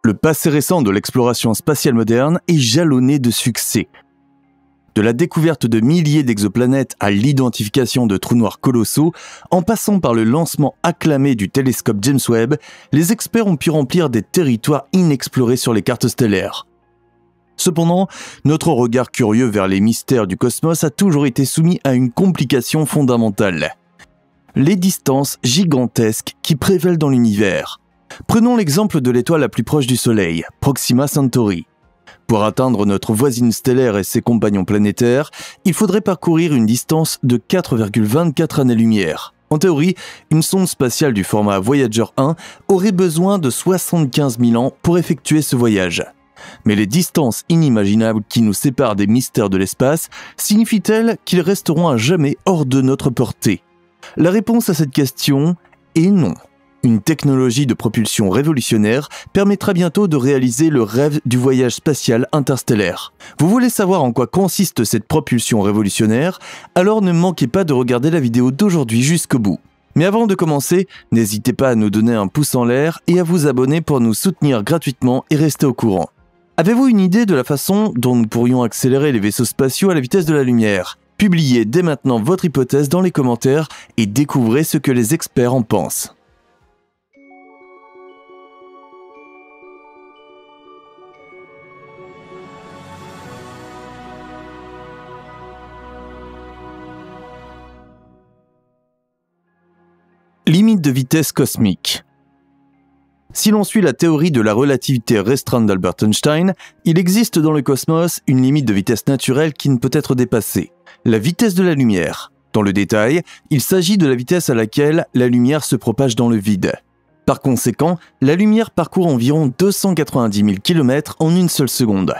Le passé récent de l'exploration spatiale moderne est jalonné de succès. De la découverte de milliers d'exoplanètes à l'identification de trous noirs colossaux, en passant par le lancement acclamé du télescope James Webb, les experts ont pu remplir des territoires inexplorés sur les cartes stellaires. Cependant, notre regard curieux vers les mystères du cosmos a toujours été soumis à une complication fondamentale. Les distances gigantesques qui prévalent dans l'univers. Prenons l'exemple de l'étoile la plus proche du Soleil, Proxima Centauri. Pour atteindre notre voisine stellaire et ses compagnons planétaires, il faudrait parcourir une distance de 4,24 années-lumière. En théorie, une sonde spatiale du format Voyager 1 aurait besoin de 75 000 ans pour effectuer ce voyage. Mais les distances inimaginables qui nous séparent des mystères de l'espace signifient-elles qu'ils resteront à jamais hors de notre portée? La réponse à cette question est non. Une technologie de propulsion révolutionnaire permettra bientôt de réaliser le rêve du voyage spatial interstellaire. Vous voulez savoir en quoi consiste cette propulsion révolutionnaire? Alors ne manquez pas de regarder la vidéo d'aujourd'hui jusqu'au bout. Mais avant de commencer, n'hésitez pas à nous donner un pouce en l'air et à vous abonner pour nous soutenir gratuitement et rester au courant. Avez-vous une idée de la façon dont nous pourrions accélérer les vaisseaux spatiaux à la vitesse de la lumière? Publiez dès maintenant votre hypothèse dans les commentaires et découvrez ce que les experts en pensent. Limite de vitesse cosmique. Si l'on suit la théorie de la relativité restreinte d'Albert Einstein, il existe dans le cosmos une limite de vitesse naturelle qui ne peut être dépassée, la vitesse de la lumière. Dans le détail, il s'agit de la vitesse à laquelle la lumière se propage dans le vide. Par conséquent, la lumière parcourt environ 290 000 km en une seule seconde.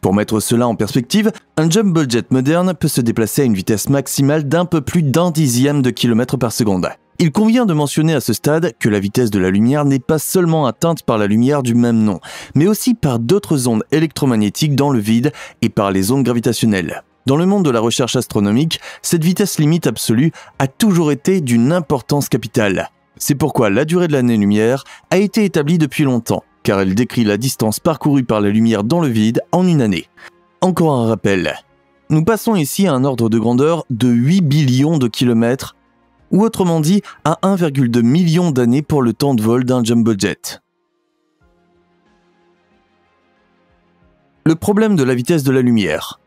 Pour mettre cela en perspective, un jumbo jet moderne peut se déplacer à une vitesse maximale d'un peu plus d'un dixième de kilomètre par seconde. Il convient de mentionner à ce stade que la vitesse de la lumière n'est pas seulement atteinte par la lumière du même nom, mais aussi par d'autres ondes électromagnétiques dans le vide et par les ondes gravitationnelles. Dans le monde de la recherche astronomique, cette vitesse limite absolue a toujours été d'une importance capitale. C'est pourquoi la durée de l'année-lumière a été établie depuis longtemps, car elle décrit la distance parcourue par la lumière dans le vide en une année. Encore un rappel. Nous passons ici à un ordre de grandeur de 8 billions de kilomètres, ou autrement dit à 1,2 million d'années pour le temps de vol d'un jumbo jet. Le problème de la vitesse de la lumière.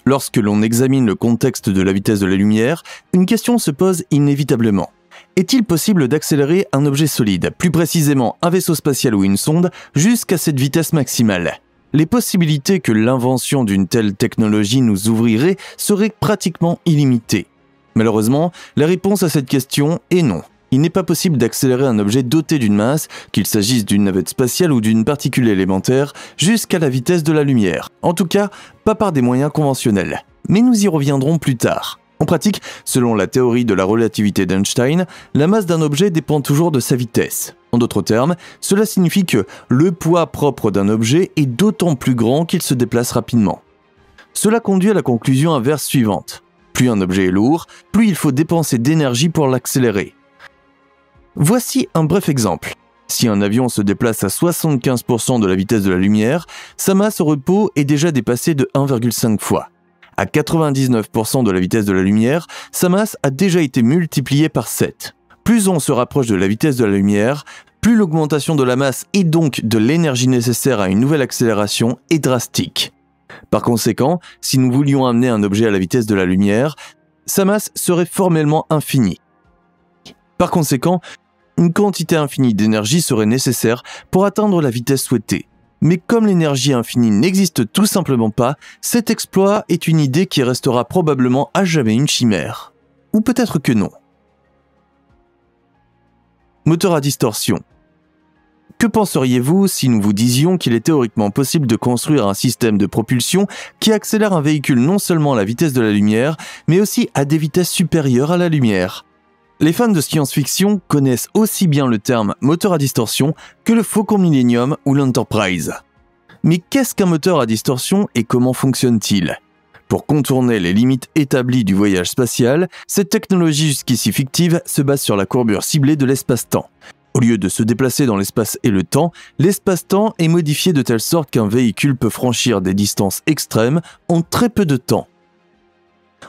Lorsque l'on examine le contexte de la vitesse de la lumière, une question se pose inévitablement. Est-il possible d'accélérer un objet solide, plus précisément un vaisseau spatial ou une sonde, jusqu'à cette vitesse maximale? Les possibilités que l'invention d'une telle technologie nous ouvrirait seraient pratiquement illimitées. Malheureusement, la réponse à cette question est non. Il n'est pas possible d'accélérer un objet doté d'une masse, qu'il s'agisse d'une navette spatiale ou d'une particule élémentaire, jusqu'à la vitesse de la lumière. En tout cas, pas par des moyens conventionnels. Mais nous y reviendrons plus tard. En pratique, selon la théorie de la relativité d'Einstein, la masse d'un objet dépend toujours de sa vitesse. En d'autres termes, cela signifie que le poids propre d'un objet est d'autant plus grand qu'il se déplace rapidement. Cela conduit à la conclusion inverse suivante. Plus un objet est lourd, plus il faut dépenser d'énergie pour l'accélérer. Voici un bref exemple. Si un avion se déplace à 75% de la vitesse de la lumière, sa masse au repos est déjà dépassée de 1,5 fois. À 99% de la vitesse de la lumière, sa masse a déjà été multipliée par 7. Plus on se rapproche de la vitesse de la lumière, plus l'augmentation de la masse et donc de l'énergie nécessaire à une nouvelle accélération est drastique. Par conséquent, si nous voulions amener un objet à la vitesse de la lumière, sa masse serait formellement infinie. Par conséquent, une quantité infinie d'énergie serait nécessaire pour atteindre la vitesse souhaitée. Mais comme l'énergie infinie n'existe tout simplement pas, cet exploit est une idée qui restera probablement à jamais une chimère. Ou peut-être que non. Moteur à distorsion. Que penseriez-vous si nous vous disions qu'il est théoriquement possible de construire un système de propulsion qui accélère un véhicule non seulement à la vitesse de la lumière, mais aussi à des vitesses supérieures à la lumière? Les fans de science-fiction connaissent aussi bien le terme moteur à distorsion que le Faucon Millenium ou l'Enterprise. Mais qu'est-ce qu'un moteur à distorsion et comment fonctionne-t-il? Pour contourner les limites établies du voyage spatial, cette technologie jusqu'ici fictive se base sur la courbure ciblée de l'espace-temps. Au lieu de se déplacer dans l'espace et le temps, l'espace-temps est modifié de telle sorte qu'un véhicule peut franchir des distances extrêmes en très peu de temps.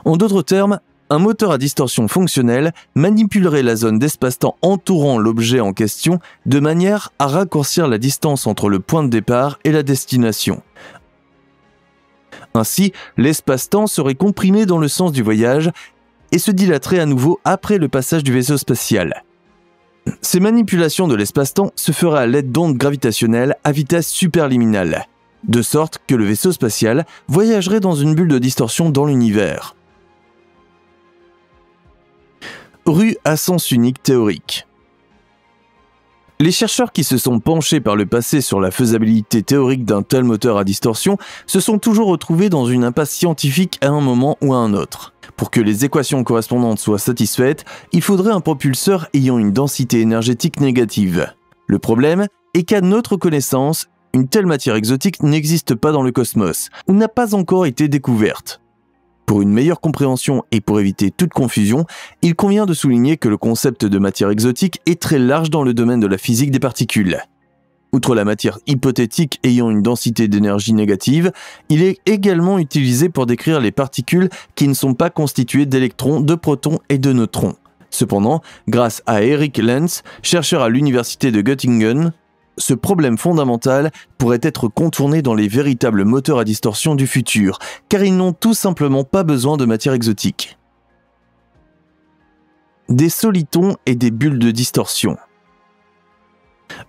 En d'autres termes, un moteur à distorsion fonctionnelle manipulerait la zone d'espace-temps entourant l'objet en question de manière à raccourcir la distance entre le point de départ et la destination. Ainsi, l'espace-temps serait comprimé dans le sens du voyage et se dilaterait à nouveau après le passage du vaisseau spatial. Ces manipulations de l'espace-temps se feraient à l'aide d'ondes gravitationnelles à vitesse superliminale, de sorte que le vaisseau spatial voyagerait dans une bulle de distorsion dans l'univers. Rue à sens unique théorique. Les chercheurs qui se sont penchés par le passé sur la faisabilité théorique d'un tel moteur à distorsion se sont toujours retrouvés dans une impasse scientifique à un moment ou à un autre. Pour que les équations correspondantes soient satisfaites, il faudrait un propulseur ayant une densité énergétique négative. Le problème est qu'à notre connaissance, une telle matière exotique n'existe pas dans le cosmos, ou n'a pas encore été découverte. Pour une meilleure compréhension et pour éviter toute confusion, il convient de souligner que le concept de matière exotique est très large dans le domaine de la physique des particules. Outre la matière hypothétique ayant une densité d'énergie négative, il est également utilisé pour décrire les particules qui ne sont pas constituées d'électrons, de protons et de neutrons. Cependant, grâce à Eric Lentz, chercheur à l'université de Göttingen, ce problème fondamental pourrait être contourné dans les véritables moteurs à distorsion du futur, car ils n'ont tout simplement pas besoin de matière exotique. Des solitons et des bulles de distorsion.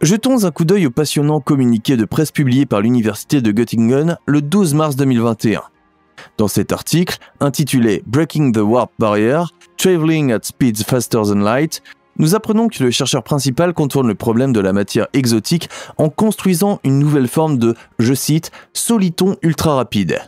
Jetons un coup d'œil au passionnant communiqué de presse publié par l'université de Göttingen le 12 mars 2021. Dans cet article, intitulé « Breaking the Warp Barrier, Traveling at Speeds Faster Than Light », nous apprenons que le chercheur principal contourne le problème de la matière exotique en construisant une nouvelle forme de, je cite, « soliton ultra rapide ».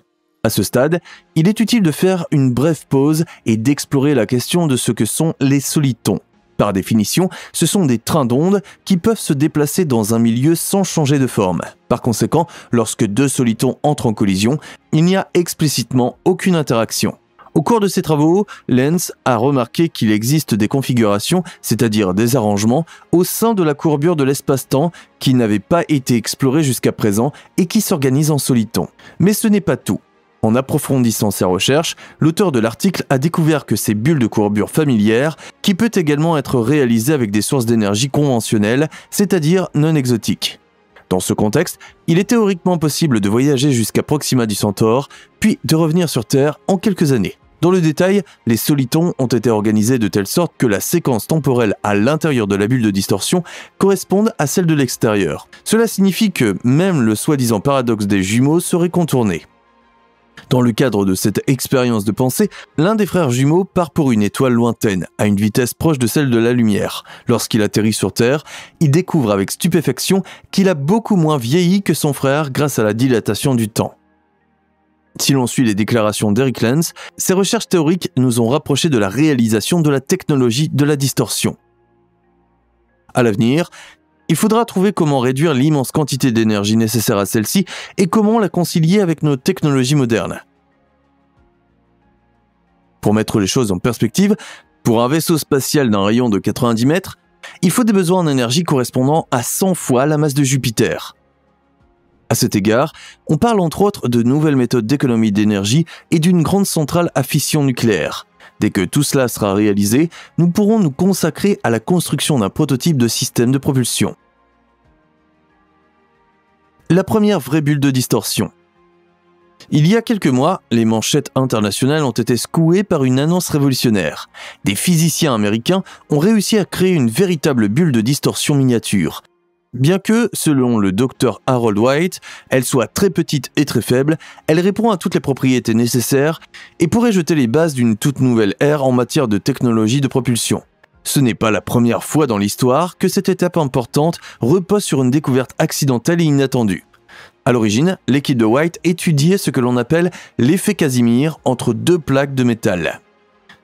À ce stade, il est utile de faire une brève pause et d'explorer la question de ce que sont les solitons. Par définition, ce sont des trains d'ondes qui peuvent se déplacer dans un milieu sans changer de forme. Par conséquent, lorsque deux solitons entrent en collision, il n'y a explicitement aucune interaction. Au cours de ses travaux, Lentz a remarqué qu'il existe des configurations, c'est-à-dire des arrangements, au sein de la courbure de l'espace-temps qui n'avaient pas été explorés jusqu'à présent et qui s'organisent en solitons. Mais ce n'est pas tout. En approfondissant ses recherches, l'auteur de l'article a découvert que ces bulles de courbure familières, qui peut également être réalisées avec des sources d'énergie conventionnelles, c'est-à-dire non exotiques. Dans ce contexte, il est théoriquement possible de voyager jusqu'à Proxima du Centaure, puis de revenir sur Terre en quelques années. Dans le détail, les solitons ont été organisés de telle sorte que la séquence temporelle à l'intérieur de la bulle de distorsion corresponde à celle de l'extérieur. Cela signifie que même le soi-disant paradoxe des jumeaux serait contourné. Dans le cadre de cette expérience de pensée, l'un des frères jumeaux part pour une étoile lointaine, à une vitesse proche de celle de la lumière. Lorsqu'il atterrit sur Terre, il découvre avec stupéfaction qu'il a beaucoup moins vieilli que son frère grâce à la dilatation du temps. Si l'on suit les déclarations d'Eric Lentz, ces recherches théoriques nous ont rapprochés de la réalisation de la technologie de la distorsion. À l'avenir, il faudra trouver comment réduire l'immense quantité d'énergie nécessaire à celle-ci et comment la concilier avec nos technologies modernes. Pour mettre les choses en perspective, pour un vaisseau spatial d'un rayon de 90 mètres, il faut des besoins en énergie correspondant à 100 fois la masse de Jupiter. À cet égard, on parle entre autres de nouvelles méthodes d'économie d'énergie et d'une grande centrale à fission nucléaire. Dès que tout cela sera réalisé, nous pourrons nous consacrer à la construction d'un prototype de système de propulsion. La première vraie bulle de distorsion. Il y a quelques mois, les manchettes internationales ont été secouées par une annonce révolutionnaire. Des physiciens américains ont réussi à créer une véritable bulle de distorsion miniature. Bien que, selon le docteur Harold White, elle soit très petite et très faible, elle répond à toutes les propriétés nécessaires et pourrait jeter les bases d'une toute nouvelle ère en matière de technologie de propulsion. Ce n'est pas la première fois dans l'histoire que cette étape importante repose sur une découverte accidentelle et inattendue. À l'origine, l'équipe de White étudiait ce que l'on appelle l'effet Casimir entre deux plaques de métal.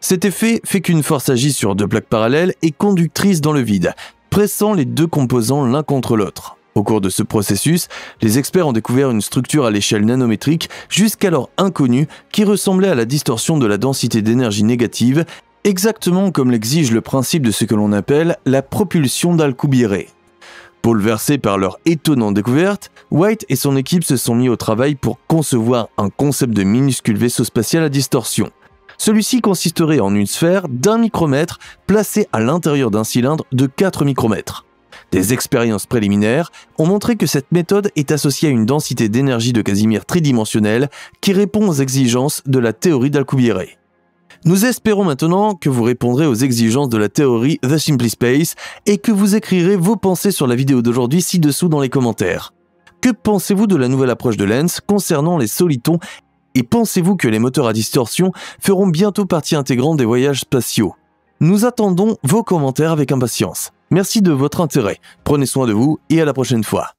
Cet effet fait qu'une force agit sur deux plaques parallèles et conductrices dans le vide, pressant les deux composants l'un contre l'autre. Au cours de ce processus, les experts ont découvert une structure à l'échelle nanométrique jusqu'alors inconnue qui ressemblait à la distorsion de la densité d'énergie négative exactement comme l'exige le principe de ce que l'on appelle la propulsion d'Alcubierre. Bouleversés par leur étonnante découverte, White et son équipe se sont mis au travail pour concevoir un concept de minuscule vaisseau spatial à distorsion. Celui-ci consisterait en une sphère d'1 micromètre placée à l'intérieur d'un cylindre de 4 micromètres. Des expériences préliminaires ont montré que cette méthode est associée à une densité d'énergie de Casimir tridimensionnelle qui répond aux exigences de la théorie d'Alcubierre. Nous espérons maintenant que vous répondrez aux exigences de la théorie The Simply Space et que vous écrirez vos pensées sur la vidéo d'aujourd'hui ci-dessous dans les commentaires. Que pensez-vous de la nouvelle approche de Lens concernant les solitons et pensez-vous que les moteurs à distorsion feront bientôt partie intégrante des voyages spatiaux? Nous attendons vos commentaires avec impatience. Merci de votre intérêt, prenez soin de vous et à la prochaine fois.